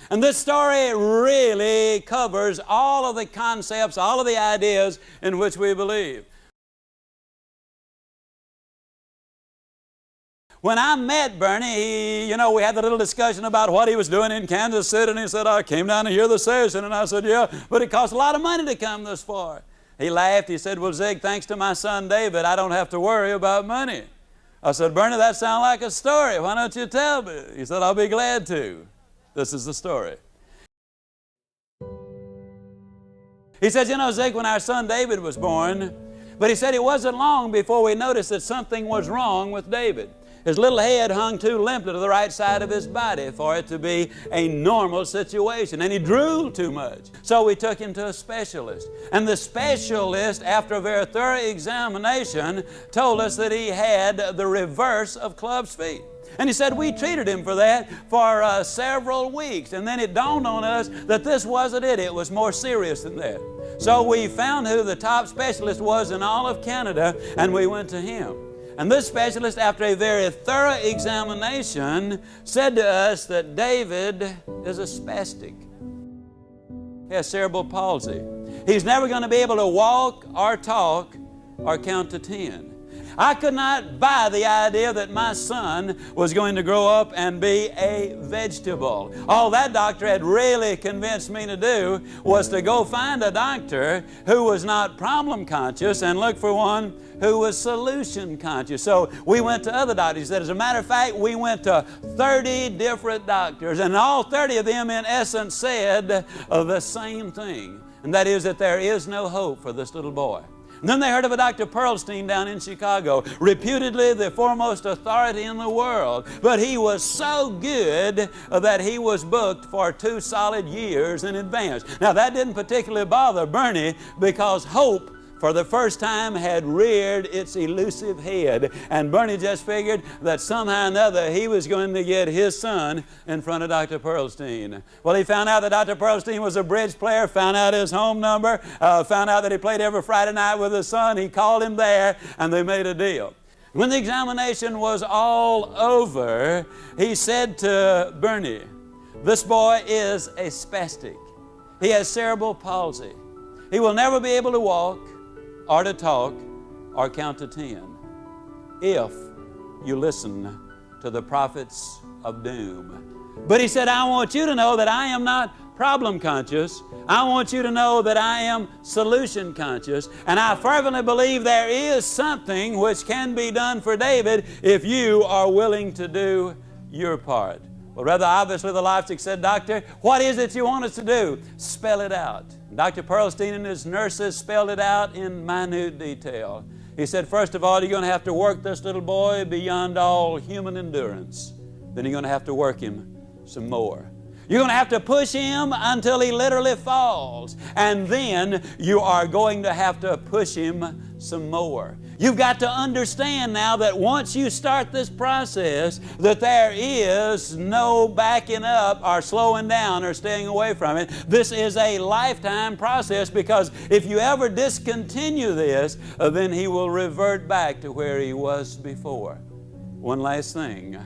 And this story really covers all of the concepts, all of the ideas in which we believe. When I met Bernie, we had a little discussion about what he was doing in Kansas City, and he said, I came down to hear the session, and I said, yeah, but it costs a lot of money to come this far. He laughed. He said, well, Zig, thanks to my son David, I don't have to worry about money. I said, Bernie, that sounds like a story. Why don't you tell me? He said, I'll be glad to. This is the story. He said, Zig, when our son David was born, but he said it wasn't long before we noticed that something was wrong with David. His little head hung too limply to the right side of his body for it to be a normal situation, and he drooled too much. So we took him to a specialist. And the specialist, after a very thorough examination, told us that he had the reverse of club's feet. And he said we treated him for that for several weeks. And then it dawned on us that this wasn't it. It was more serious than that. So we found who the top specialist was in all of Canada, and we went to him. And this specialist, after a very thorough examination, said to us that David is a spastic. He has cerebral palsy. He's never going to be able to walk or talk or count to 10. I could not buy the idea that my son was going to grow up and be a vegetable. All that doctor had really convinced me to do was to go find a doctor who was not problem conscious and look for one who was solution conscious. So we went to other doctors. He said, as a matter of fact, we went to 30 different doctors, and all 30 of them in essence said the same thing, and that is that there is no hope for this little boy. And then they heard of a Dr. Pearlstein down in Chicago, reputedly the foremost authority in the world. But he was so good that he was booked for 2 solid years in advance. Now that didn't particularly bother Bernie, because hope for the first time had reared its elusive head. And Bernie just figured that somehow or another he was going to get his son in front of Dr. Pearlstein. Well, he found out that Dr. Pearlstein was a bridge player, found out his home number, found out that he played every Friday night with his son. He called him there, and they made a deal. When the examination was all over, he said to Bernie, this boy is a spastic. He has cerebral palsy. He will never be able to walk or to talk or count to 10 if you listen to the prophets of doom. But he said, I want you to know that I am not problem conscious. I want you to know that I am solution conscious, and I fervently believe there is something which can be done for David if you are willing to do your part. Well, rather obviously the life said, Doctor, what is it you want us to do? Spell it out. Dr. Pearlstein and his nurses spelled it out in minute detail. He said, first of all, you're going to have to work this little boy beyond all human endurance. Then you're going to have to work him some more. You're going to have to push him until he literally falls. And then you are going to have to push him some more. You've got to understand now that once you start this process, that there is no backing up or slowing down or staying away from it. This is a lifetime process, because if you ever discontinue this, then he will revert back to where he was before. One last thing.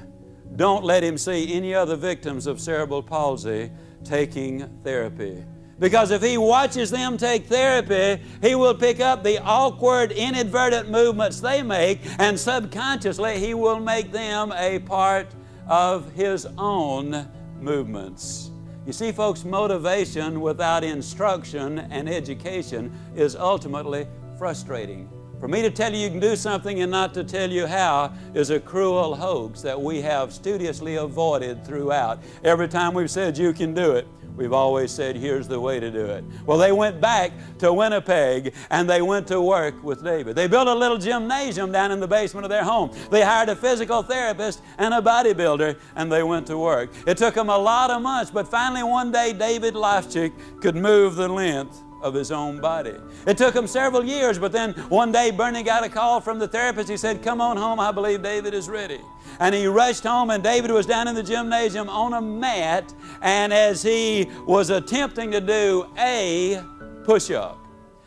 Don't let him see any other victims of cerebral palsy taking therapy. Because if he watches them take therapy, he will pick up the awkward, inadvertent movements they make, and subconsciously he will make them a part of his own movements. You see, folks, motivation without instruction and education is ultimately frustrating. For me to tell you you can do something and not to tell you how is a cruel hoax that we have studiously avoided throughout. Every time we've said you can do it, we've always said, here's the way to do it. Well, they went back to Winnipeg and they went to work with David. They built a little gymnasium down in the basement of their home. They hired a physical therapist and a bodybuilder, and they went to work. It took them a lot of months, but finally one day David Lifechick could move the length of his own body. It took him several years, but then one day Bernie got a call from the therapist. He said, come on home, I believe David is ready. And he rushed home, and David was down in the gymnasium on a mat, and as he was attempting to do a push-up,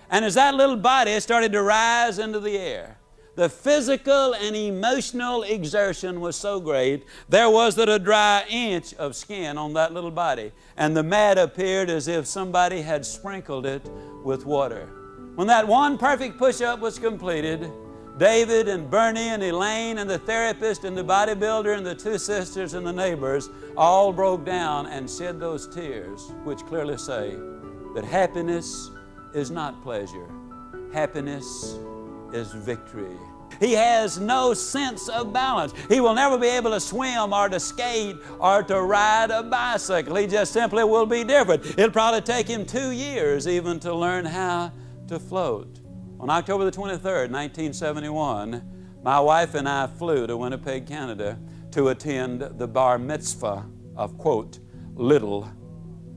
and as that little body started to rise into the air, The physical and emotional exertion was so great, there wasn't a dry inch of skin on that little body. And the mat appeared as if somebody had sprinkled it with water. When that one perfect push-up was completed, David and Bernie and Elaine and the therapist and the bodybuilder and the two sisters and the neighbors all broke down and shed those tears, which clearly say that happiness is not pleasure. Happiness is victory. He has no sense of balance. He will never be able to swim or to skate or to ride a bicycle. He just simply will be different. It'll probably take him 2 years even to learn how to float. On October the 23rd, 1971, my wife and I flew to Winnipeg, Canada to attend the bar mitzvah of, quote, little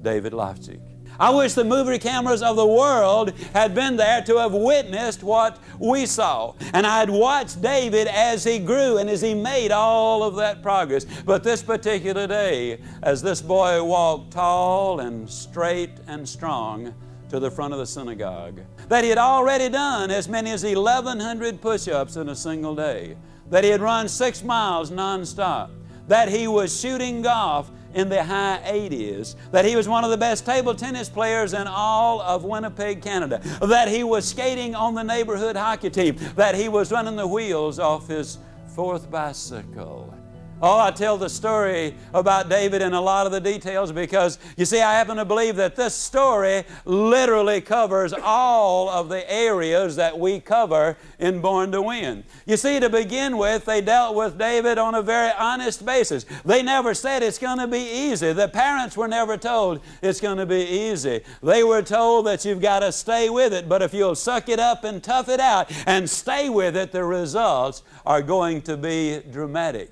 David Lofczyk. I wish the movie cameras of the world had been there to have witnessed what we saw. And I had watched David as he grew and as he made all of that progress. But this particular day, as this boy walked tall and straight and strong to the front of the synagogue, that he had already done as many as 1,100 push-ups in a single day, that he had run 6 miles nonstop, that he was shooting golf in the high 80s, that he was one of the best table tennis players in all of Winnipeg, Canada, that he was skating on the neighborhood hockey team, that he was running the wheels off his 4th bicycle. Oh, I tell the story about David in a lot of the details because, you see, I happen to believe that this story literally covers all of the areas that we cover in Born to Win. You see, to begin with, they dealt with David on a very honest basis. They never said it's going to be easy. The parents were never told it's going to be easy. They were told that you've got to stay with it, but if you'll suck it up and tough it out and stay with it, the results are going to be dramatic.